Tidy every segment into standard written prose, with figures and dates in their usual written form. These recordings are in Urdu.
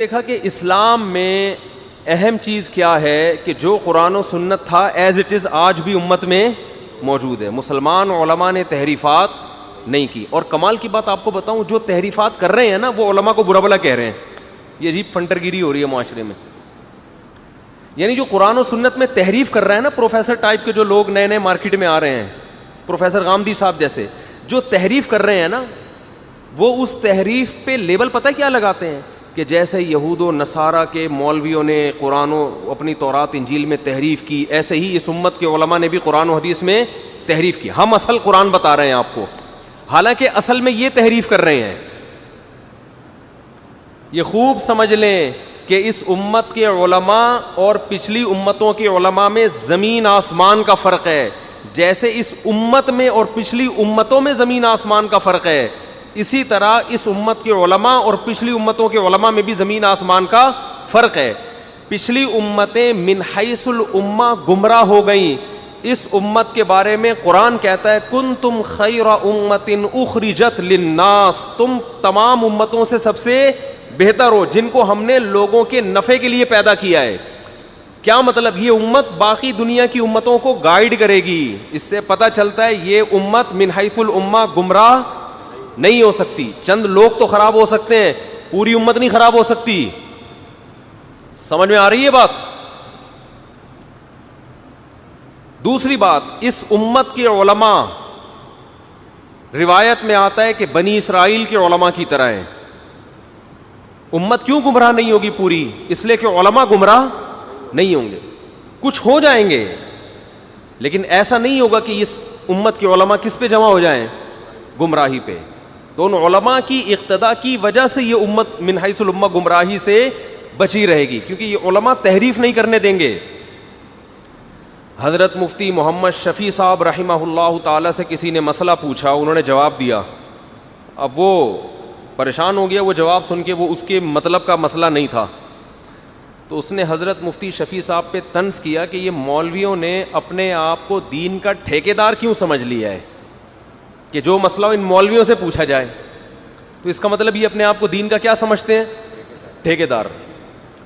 دیکھا کہ اسلام میں اہم چیز کیا ہے کہ جو قرآن و سنت تھا ایز اٹ از آج بھی امت میں موجود ہے. مسلمان علماء نے تحریفات نہیں کی, اور کمال کی بات آپ کو بتاؤں, جو تحریفات کر رہے ہیں نا وہ علماء کو برا بلا کہہ رہے ہیں. یہ عجیب فنٹر گیری ہو رہی ہے معاشرے میں. یعنی جو قرآن و سنت میں تحریف کر رہا ہے نا, پروفیسر ٹائپ کے جو لوگ نئے نئے مارکیٹ میں آ رہے ہیں, پروفیسر غامدی صاحب جیسے, جو تحریف کر رہے ہیں نا, وہ اس تحریف پہ لیبل پتہ کیا لگاتے ہیں کہ جیسے یہود و نصارہ کے مولویوں نے قرآن و اپنی تورات انجیل میں تحریف کی, ایسے ہی اس امت کے علماء نے بھی قرآن و حدیث میں تحریف کی. ہم اصل قرآن بتا رہے ہیں آپ کو, حالانکہ اصل میں یہ تحریف کر رہے ہیں. یہ خوب سمجھ لیں کہ اس امت کے علماء اور پچھلی امتوں کے علماء میں زمین آسمان کا فرق ہے. جیسے اس امت میں اور پچھلی امتوں میں زمین آسمان کا فرق ہے, اسی طرح اس امت کے علماء اور پچھلی امتوں کے علماء میں بھی زمین آسمان کا فرق ہے. پچھلی امتیں من حیث الامہ گمراہ ہو گئیں. اس امت کے بارے میں قرآن کہتا ہے کنتم خیر امۃ اخرجت للناس, تم تمام امتوں سے سب سے بہتر ہو جن کو ہم نے لوگوں کے نفع کے لیے پیدا کیا ہے. کیا مطلب؟ یہ امت باقی دنیا کی امتوں کو گائیڈ کرے گی. اس سے پتہ چلتا ہے یہ امت من حیث الامہ گمراہ نہیں ہو سکتی. چند لوگ تو خراب ہو سکتے ہیں, پوری امت نہیں خراب ہو سکتی. سمجھ میں آ رہی ہے بات؟ دوسری بات, اس امت کے علماء, روایت میں آتا ہے کہ بنی اسرائیل کے علماء کی طرح ہیں. امت کیوں گمراہ نہیں ہوگی پوری؟ اس لیے کہ علماء گمراہ نہیں ہوں گے. کچھ ہو جائیں گے لیکن ایسا نہیں ہوگا کہ اس امت کے علماء کس پہ جمع ہو جائیں؟ گمراہی پہ. تو ان علماء کی اقتداء کی وجہ سے یہ امت من حیث الامہ گمراہی سے بچی رہے گی, کیونکہ یہ علماء تحریف نہیں کرنے دیں گے. حضرت مفتی محمد شفیع صاحب رحمہ اللہ تعالی سے کسی نے مسئلہ پوچھا, انہوں نے جواب دیا. اب وہ پریشان ہو گیا, وہ جواب سن کے, وہ اس کے مطلب کا مسئلہ نہیں تھا. تو اس نے حضرت مفتی شفیع صاحب پہ طنز کیا کہ یہ مولویوں نے اپنے آپ کو دین کا ٹھیکیدار کیوں سمجھ لیا ہے کہ جو مسئلہ ان مولویوں سے پوچھا جائے. تو اس کا مطلب یہ اپنے آپ کو دین کا کیا سمجھتے ہیں؟ ٹھیکیدار.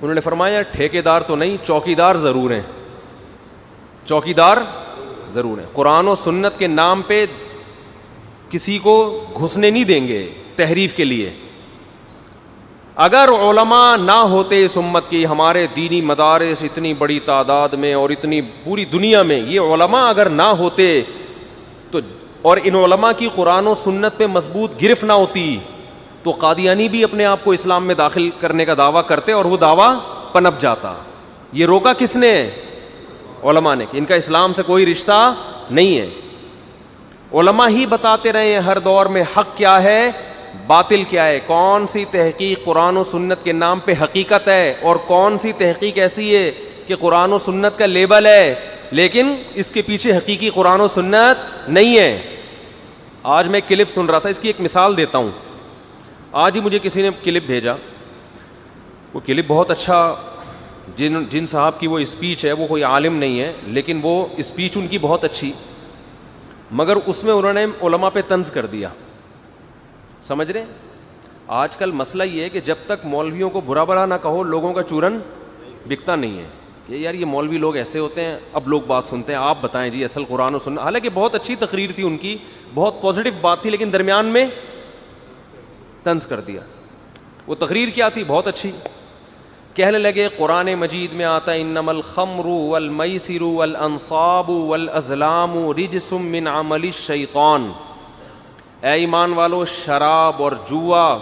انہوں نے فرمایا ٹھیکیدار تو نہیں, چوکیدار ضرور ہیں. چوکیدار ضرور ہیں. قرآن و سنت کے نام پہ کسی کو گھسنے نہیں دیں گے تحریف کے لیے. اگر علماء نہ ہوتے اس امت کی, ہمارے دینی مدارس اتنی بڑی تعداد میں اور اتنی پوری دنیا میں یہ علماء اگر نہ ہوتے تو, اور ان علماء کی قرآن و سنت پہ مضبوط گرفت نہ ہوتی, تو قادیانی بھی اپنے آپ کو اسلام میں داخل کرنے کا دعویٰ کرتے اور وہ دعویٰ پنپ جاتا. یہ روکا کس نے؟ علماء نے, کہ ان کا اسلام سے کوئی رشتہ نہیں ہے. علماء ہی بتاتے رہے ہیں ہر دور میں حق کیا ہے, باطل کیا ہے, کون سی تحقیق قرآن و سنت کے نام پہ حقیقت ہے اور کون سی تحقیق ایسی ہے کہ قرآن و سنت کا لیبل ہے لیکن اس کے پیچھے حقیقی قرآن و سنت نہیں ہے. آج میں کلپ سن رہا تھا, اس کی ایک مثال دیتا ہوں. آج ہی مجھے کسی نے کلپ بھیجا, وہ کلپ بہت اچھا, جن صاحب کی وہ اسپیچ ہے وہ کوئی عالم نہیں ہے لیکن وہ اسپیچ ان کی بہت اچھی, مگر اس میں انہوں نے علماء پہ طنز کر دیا. سمجھ رہے ہیں؟ آج کل مسئلہ یہ ہے کہ جب تک مولویوں کو برا بھلا نہ کہو لوگوں کا چورن بکتا نہیں ہے کہ یار یہ مولوی لوگ ایسے ہوتے ہیں. اب لوگ بات سنتے ہیں, آپ بتائیں جی اصل قرآن و سنت. حالانکہ بہت اچھی تقریر تھی ان کی, بہت پازیٹیو بات تھی, لیکن درمیان میں طنز کر دیا. وہ تقریر کیا تھی؟ بہت اچھی. کہنے لگے قرآن مجید میں آتا ہے انما الخمر والمیسر والانصاب والازلام رجس من عمل الشیطان. اے ایمان والو, شراب اور جوا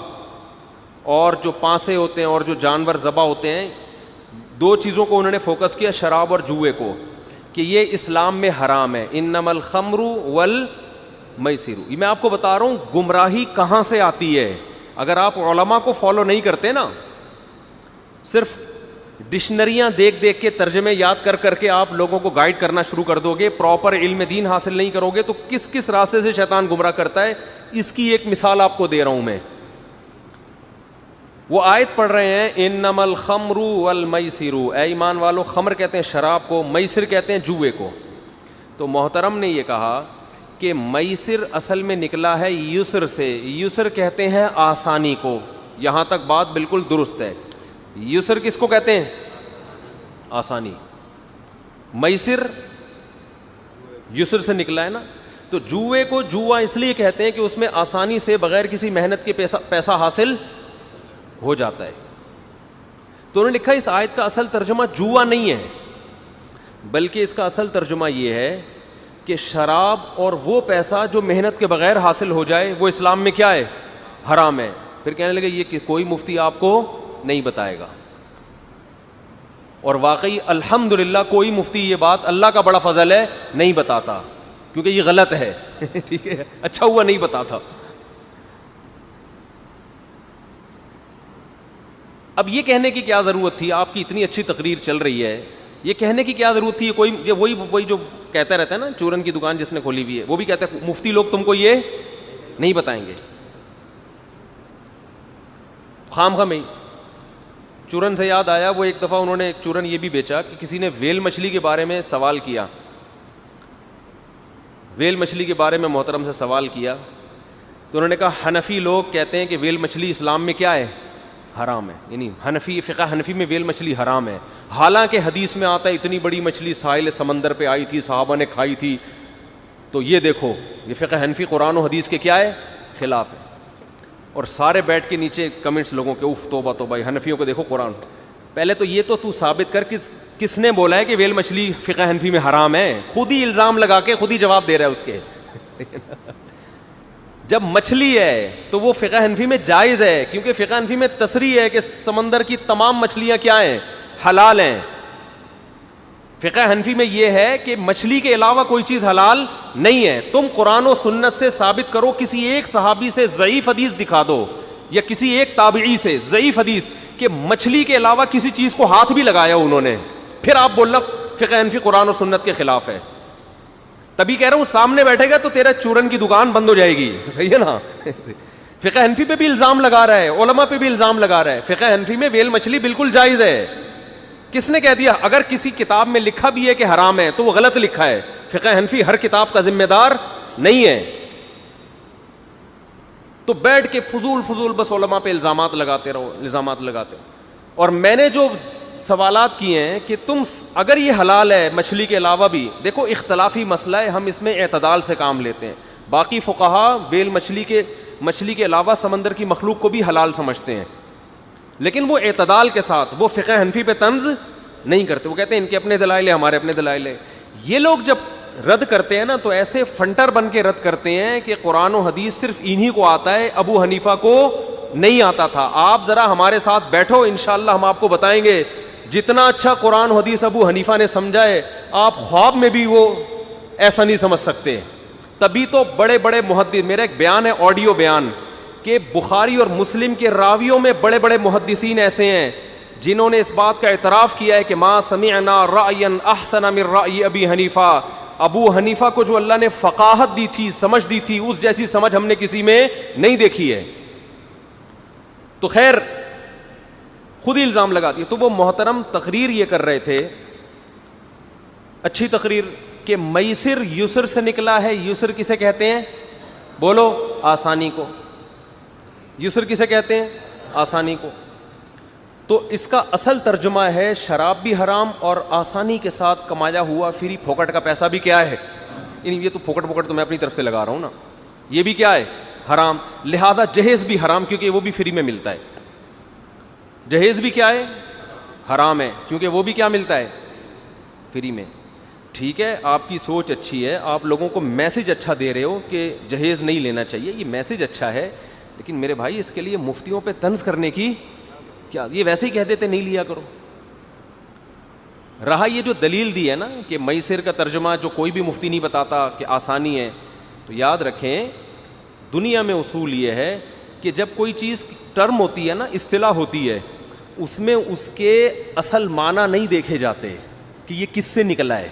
اور جو پانسے ہوتے ہیں اور جو جانور ذبح ہوتے ہیں, دو چیزوں کو انہوں نے فوکس کیا, شراب اور جوئے کو, کہ یہ اسلام میں حرام ہے. انما الخمر والمیسر. یہ میں آپ کو بتا رہا ہوں گمراہی کہاں سے آتی ہے. اگر آپ علماء کو فالو نہیں کرتے نا, صرف ڈکشنریاں دیکھ دیکھ کے ترجمے یاد کر کر کے آپ لوگوں کو گائیڈ کرنا شروع کر دو گے, پراپر علم دین حاصل نہیں کرو گے, تو کس کس راستے سے شیطان گمراہ کرتا ہے اس کی ایک مثال آپ کو دے رہا ہوں میں. وہ آیت پڑھ رہے ہیں انما الخمر والمیسر, اے ایمان والو, خمر کہتے ہیں شراب کو, میسر کہتے ہیں جوئے کو. تو محترم نے یہ کہا کہ میسر اصل میں نکلا ہے یسر سے. یسر کہتے ہیں آسانی کو, یہاں تک بات بالکل درست ہے. یسر کس کو کہتے ہیں؟ آسانی. میسر یسر سے نکلا ہے نا. تو جوئے کو جوا اس لیے کہتے ہیں کہ اس میں آسانی سے بغیر کسی محنت کے پیسہ حاصل ہو جاتا ہے. تو انہوں نے لکھا اس آیت کا اصل ترجمہ جوا نہیں ہے, بلکہ اس کا اصل ترجمہ یہ ہے کہ شراب اور وہ پیسہ جو محنت کے بغیر حاصل ہو جائے وہ اسلام میں کیا ہے؟ حرام ہے. پھر کہنے لگے یہ کہ کوئی مفتی آپ کو نہیں بتائے گا. اور واقعی الحمدللہ کوئی مفتی یہ بات, اللہ کا بڑا فضل ہے, نہیں بتاتا, کیونکہ یہ غلط ہے. ٹھیک ہے, اچھا ہوا نہیں بتاتا. اب یہ کہنے کی کیا ضرورت تھی؟ آپ کی اتنی اچھی تقریر چل رہی ہے, یہ کہنے کی کیا ضرورت تھی؟ کوئی وہی جو کہتا رہتا ہے نا, چورن کی دکان جس نے کھولی ہوئی ہے, وہ بھی کہتا ہے مفتی لوگ تم کو یہ نہیں بتائیں گے. خام خام ہی چورن سے یاد آیا, وہ ایک دفعہ انہوں نے ایک چورن یہ بھی بیچا کہ کسی نے ویل مچھلی کے بارے میں سوال کیا. ویل مچھلی کے بارے میں محترم سے سوال کیا تو انہوں نے کہا حنفی لوگ کہتے ہیں کہ ویل مچھلی اسلام میں کیا ہے؟ حرام ہے. یعنی حنفی فقہ حنفی میں ویل مچھلی حرام ہے, حالانکہ حدیث میں آتا ہے اتنی بڑی مچھلی ساحل سمندر پہ آئی تھی, صحابہ نے کھائی تھی. تو یہ دیکھو, یہ فقہ حنفی قرآن و حدیث کے کیا ہے؟ خلاف ہے. اور سارے بیٹھ کے نیچے کمنٹس لوگوں کے, اف توبہ توبہ, حنفیوں کو دیکھو قرآن. پہلے تو یہ تو ثابت کر کس نے بولا ہے کہ ویل مچھلی فقہ حنفی میں حرام ہے؟ خود ہی الزام لگا کے خود ہی جواب دے رہا ہے اس کے. جب مچھلی ہے تو وہ فقہ حنفی میں جائز ہے, کیونکہ فقہ حنفی میں تصریح ہے کہ سمندر کی تمام مچھلیاں کیا ہیں؟ حلال ہیں. فقہ حنفی میں یہ ہے کہ مچھلی کے علاوہ کوئی چیز حلال نہیں ہے. تم قرآن و سنت سے ثابت کرو, کسی ایک صحابی سے ضعیف حدیث دکھا دو یا کسی ایک تابعی سے ضعیف حدیث کہ مچھلی کے علاوہ کسی چیز کو ہاتھ بھی لگایا انہوں نے, پھر آپ بولنا فقہ حنفی قرآن و سنت کے خلاف ہے. تبھی کہہ رہا ہوں سامنے بیٹھے گا تو تیرا چورن کی دکان بند ہو جائے گی. صحیح ہے نا. فقہ حنفی پہ بھی الزام لگا رہا ہے, علماء پہ بھی الزام لگا رہا ہے. فقہ حنفی میں ویل مچھلی بالکل جائز ہے. کس نے کہہ دیا؟ اگر کسی کتاب میں لکھا بھی ہے کہ حرام ہے تو وہ غلط لکھا ہے. فقہ حنفی ہر کتاب کا ذمہ دار نہیں ہے. تو بیٹھ کے فضول بس علماء پہ الزامات لگاتے رہو. اور میں نے جو سوالات کیے ہیں کہ تم اگر یہ حلال ہے مچھلی کے علاوہ بھی, دیکھو اختلافی مسئلہ ہے, ہم اس میں اعتدال سے کام لیتے ہیں. باقی فقہا ویل مچھلی کے علاوہ سمندر کی مخلوق کو بھی حلال سمجھتے ہیں, لیکن وہ اعتدال کے ساتھ, وہ فقہ حنفی پہ طنز نہیں کرتے. وہ کہتے ہیں ان کے اپنے دلائل ہیں, ہمارے اپنے دلائل ہیں. یہ لوگ جب رد کرتے ہیں نا تو ایسے فنٹر بن کے رد کرتے ہیں کہ قرآن و حدیث صرف انہی کو آتا ہے, ابو حنیفہ کو نہیں آتا تھا. آپ ذرا ہمارے ساتھ بیٹھو, انشاءاللہ ہم آپ کو بتائیں گے جتنا اچھا قرآن و حدیث ابو حنیفہ نے سمجھا ہے, آپ خواب میں بھی وہ ایسا نہیں سمجھ سکتے. تبھی تو بڑے بڑے محدث, میرا ایک بیان ہے آڈیو بیان, کہ بخاری اور مسلم کے راویوں میں بڑے بڑے محدثین ایسے ہیں جنہوں نے اس بات کا اعتراف کیا ہے کہ ما سمعنا رأیا احسن من رأی ابی حنیفہ. ابو حنیفہ کو جو اللہ نے فقاہت دی تھی, سمجھ دی تھی, اس جیسی سمجھ ہم نے کسی میں نہیں دیکھی ہے. تو خیر خود ہی الزام لگا دیا. تو وہ محترم تقریر یہ کر رہے تھے, اچھی تقریر, کہ میسر یسر سے نکلا ہے. یسر کسے کہتے ہیں؟ بولو, آسانی کو. یسر کسے کہتے ہیں؟ آسانی کو. تو اس کا اصل ترجمہ ہے شراب بھی حرام اور آسانی کے ساتھ کمایا ہوا فری پھوکٹ کا پیسہ بھی کیا ہے؟ یہ تو پھوکٹ تو میں اپنی طرف سے لگا رہا ہوں نا, یہ بھی کیا ہے؟ حرام. لہذا جہیز بھی حرام, کیونکہ وہ بھی فری میں ملتا ہے. جہیز بھی کیا ہے؟ حرام ہے, کیونکہ وہ بھی کیا ملتا ہے؟ فری میں. ٹھیک ہے, آپ کی سوچ اچھی ہے, آپ لوگوں کو میسج اچھا دے رہے ہو کہ جہیز نہیں لینا چاہیے, یہ میسج اچھا ہے, لیکن میرے بھائی اس کے لیے مفتیوں پہ طنز کرنے کی کیا؟ یہ ویسے ہی کہہ دیتے نہیں لیا کرو. رہا یہ جو دلیل دی ہے نا کہ میسر کا ترجمہ جو کوئی بھی مفتی نہیں بتاتا کہ آسانی ہے, تو یاد رکھیں دنیا میں اصول یہ ہے کہ جب کوئی چیز ٹرم ہوتی ہے نا, اصطلاح ہوتی ہے, اس میں اس کے اصل معنی نہیں دیکھے جاتے کہ یہ کس سے نکلا ہے.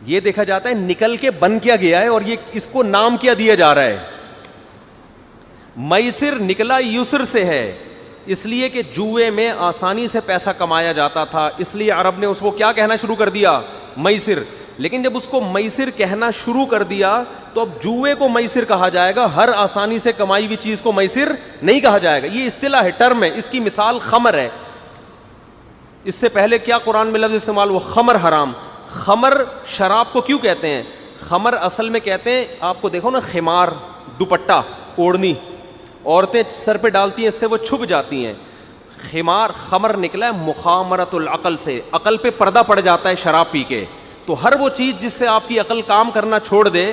یہ دیکھا جاتا ہے نکل کے بن کیا گیا ہے اور یہ اس کو نام کیا دیا جا رہا ہے. میسر نکلا یسر سے ہے, اس لیے کہ جوئے میں آسانی سے پیسہ کمایا جاتا تھا, اس لیے عرب نے اس کو کیا کہنا شروع کر دیا؟ میسر. لیکن جب اس کو میسر کہنا شروع کر دیا تو اب جوئے کو میسر کہا جائے گا, ہر آسانی سے کمائی ہوئی چیز کو میسر نہیں کہا جائے گا. یہ اصطلاح ہے, ٹرم ہے. اس کی مثال خمر ہے. اس سے پہلے کیا قرآن میں لفظ استعمال ہوا؟ خمر حرام. خمر شراب کو کیوں کہتے ہیں؟ خمر اصل میں کہتے ہیں, آپ کو دیکھو نا, خمار, دوپٹہ, اوڑھنی عورتیں سر پہ ڈالتی ہیں, اس سے وہ چھپ جاتی ہیں. خمار, خمر نکلا ہے مخامرۃ العقل سے, عقل پہ پردہ پڑ جاتا ہے شراب پی کے. تو ہر وہ چیز جس سے آپ کی عقل کام کرنا چھوڑ دے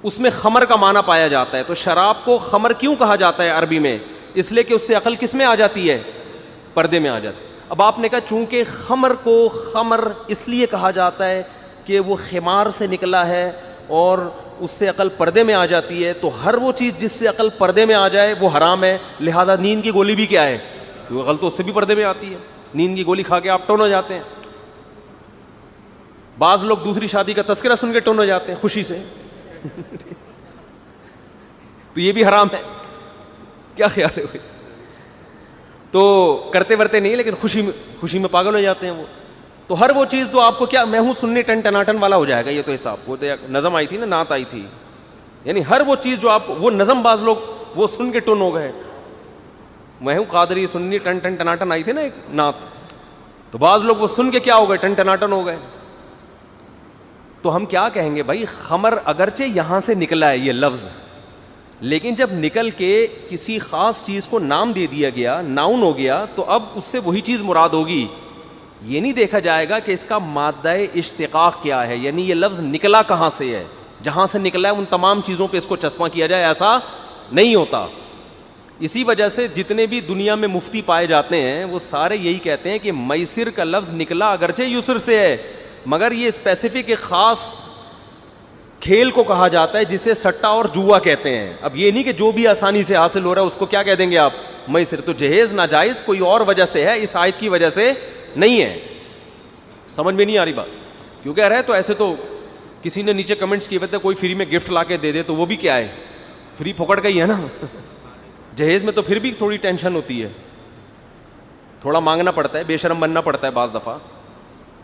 اس میں خمر کا معنی پایا جاتا ہے. تو شراب کو خمر کیوں کہا جاتا ہے عربی میں؟ اس لیے کہ اس سے عقل کس میں آ جاتی ہے؟ پردے میں آ جاتی ہے. اب آپ نے کہا چونکہ خمر کو خمر اس لیے کہا جاتا ہے کہ وہ خمار سے نکلا ہے اور اس سے عقل پردے میں آ جاتی ہے, تو ہر وہ چیز جس سے عقل پردے میں آ جائے وہ حرام ہے. لہذا نیند کی گولی بھی کیا ہے؟ کیونکہ عقل تو اس سے بھی پردے میں آتی ہے. نیند کی گولی کھا کے آپ ٹون ہو جاتے ہیں. بعض لوگ دوسری شادی کا تذکرہ سن کے ٹون ہو جاتے ہیں خوشی سے. تو یہ بھی حرام ہے. کیا خیال ہے بھائی؟ تو کرتے ورتے نہیں, لیکن خوشی میں پاگل ہو جاتے ہیں وہ. تو ہر وہ چیز تو آپ کو کیا, میں ہوں سننی ٹن ٹناٹن والا ہو جائے گا یہ تو حساب. وہ تو نظم آئی تھی نا, نعت آئی تھی, یعنی ہر وہ چیز جو آپ, وہ نظم بعض لوگ وہ سن کے ٹن ہو گئے. میں ہوں قادری, سننی ٹن ٹن ٹناٹن آئی تھی نا ایک نعت, تو بعض لوگ وہ سن کے کیا ہو گئے, ٹن ٹناٹن ہو گئے. تو ہم کیا کہیں گے بھائی, خمر اگرچہ یہاں سے نکلا ہے یہ لفظ, لیکن جب نکل کے کسی خاص چیز کو نام دے دیا گیا, ناؤن ہو گیا, تو اب اس سے وہی چیز مراد ہوگی. یہ نہیں دیکھا جائے گا کہ اس کا مادہ اشتقاق کیا ہے, یعنی یہ لفظ نکلا کہاں سے ہے, جہاں سے نکلا ہے ان تمام چیزوں پہ اس کو چسپاں کیا جائے, ایسا نہیں ہوتا. اسی وجہ سے جتنے بھی دنیا میں مفتی پائے جاتے ہیں وہ سارے یہی کہتے ہیں کہ میسر کا لفظ نکلا اگرچہ یسر سے ہے, مگر یہ اسپیسیفک ایک خاص کھیل کو کہا جاتا ہے جسے سٹا اور جوا کہتے ہیں. اب یہ نہیں کہ جو بھی آسانی سے حاصل ہو رہا ہے اس کو کیا کہہ دیں گے آپ, میسر. تو جہیز ناجائز کوئی اور وجہ سے ہے, اس آیت کی وجہ سے نہیں ہے. سمجھ میں نہیں آ رہی بات؟ کیونکہ ارے تو ایسے تو کسی نے نیچے کمنٹس کیے ہوئے, کوئی فری میں گفٹ لا کے دے دے تو وہ بھی کیا ہے, فری پھوکٹ کا ہی ہے نا. جہیز میں تو پھر بھی تھوڑی ٹینشن ہوتی ہے, تھوڑا مانگنا پڑتا ہے, بے شرم بننا پڑتا ہے بعض دفعہ.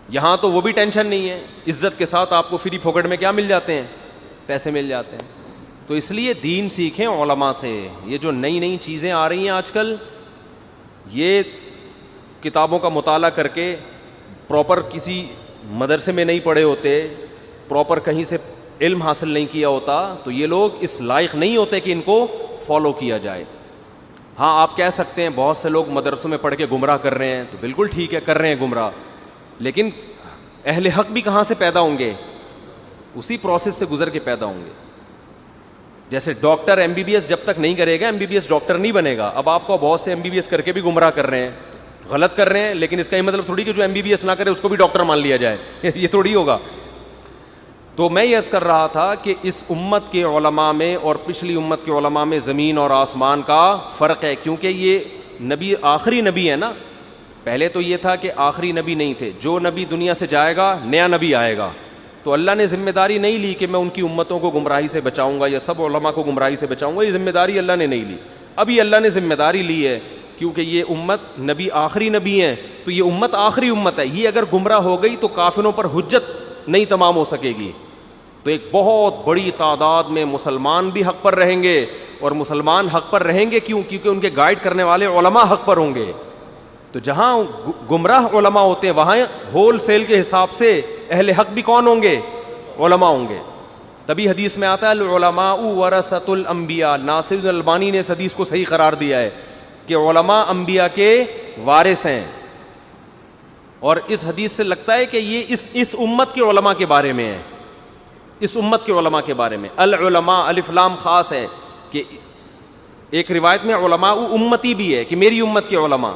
یہاں تو وہ بھی ٹینشن نہیں ہے, عزت کے ساتھ آپ کو فری پھوکٹ میں کیا مل جاتے ہیں, پیسے مل جاتے ہیں. تو اس لیے دین سیکھیں علماء سے. یہ جو نئی نئی چیزیں آ رہی ہیں آج کل, یہ کتابوں کا مطالعہ کر کے, پراپر کسی مدرسے میں نہیں پڑھے ہوتے, پراپر کہیں سے علم حاصل نہیں کیا ہوتا, تو یہ لوگ اس لائق نہیں ہوتے کہ ان کو فالو کیا جائے. ہاں آپ کہہ سکتے ہیں بہت سے لوگ مدرسوں میں پڑھ کے گمراہ کر رہے ہیں, تو بالکل ٹھیک ہے, کر رہے ہیں گمراہ, لیکن اہل حق بھی کہاں سے پیدا ہوں گے, اسی پروسیس سے گزر کے پیدا ہوں گے. جیسے doctor M B B S جب تک نہیں کرے گا, M B B S doctor نہیں بنے گا. اب آپ کو بہت سے ایم بی بی ایس کر کے بھی گمراہ کر رہے ہیں, غلط کر رہے ہیں, لیکن اس کا یہ مطلب تھوڑی کہ جو ایم بی بی ایس نہ کرے اس کو بھی ڈاکٹر مان لیا جائے, یہ تھوڑی ہوگا. تو میں یہ عرض کر رہا تھا کہ اس امت کے علماء میں اور پچھلی امت کے علماء میں زمین اور آسمان کا فرق ہے, کیونکہ یہ نبی آخری نبی ہے نا. پہلے تو یہ تھا کہ آخری نبی نہیں تھے, جو نبی دنیا سے جائے گا نیا نبی آئے گا. تو اللہ نے ذمہ داری نہیں لی کہ میں ان کی امتوں کو گمراہی سے بچاؤں گا یا سب علماء کو گمراہی سے بچاؤں گا, یہ ذمہ داری اللہ نے نہیں لی. ابھی اللہ نے ذمہ داری لی ہے, کیونکہ یہ امت نبی آخری نبی ہیں, تو یہ امت آخری امت ہے. یہ اگر گمراہ ہو گئی تو کافروں پر حجت نہیں تمام ہو سکے گی. تو ایک بہت بڑی تعداد میں مسلمان بھی حق پر رہیں گے, اور مسلمان حق پر رہیں گے کیوں, کیونکہ ان کے گائیڈ کرنے والے علماء حق پر ہوں گے. تو جہاں گمراہ علماء ہوتے ہیں وہاں ہول سیل کے حساب سے اہل حق بھی کون ہوں گے, علماء ہوں گے. تبھی حدیث میں آتا ہے العلماء ورثۃ الانبیاء. ناصر الالبانی نے اس حدیث کو صحیح قرار دیا ہے کہ علماء انبیاء کے وارث ہیں. اور اس حدیث سے لگتا ہے کہ یہ اس امت کے علماء کے بارے میں ہے, اس امت کے علماء کے بارے میں. العلماء الف لام خاص ہے, کہ ایک روایت میں علماء امتی بھی ہے کہ میری امت کے علماء,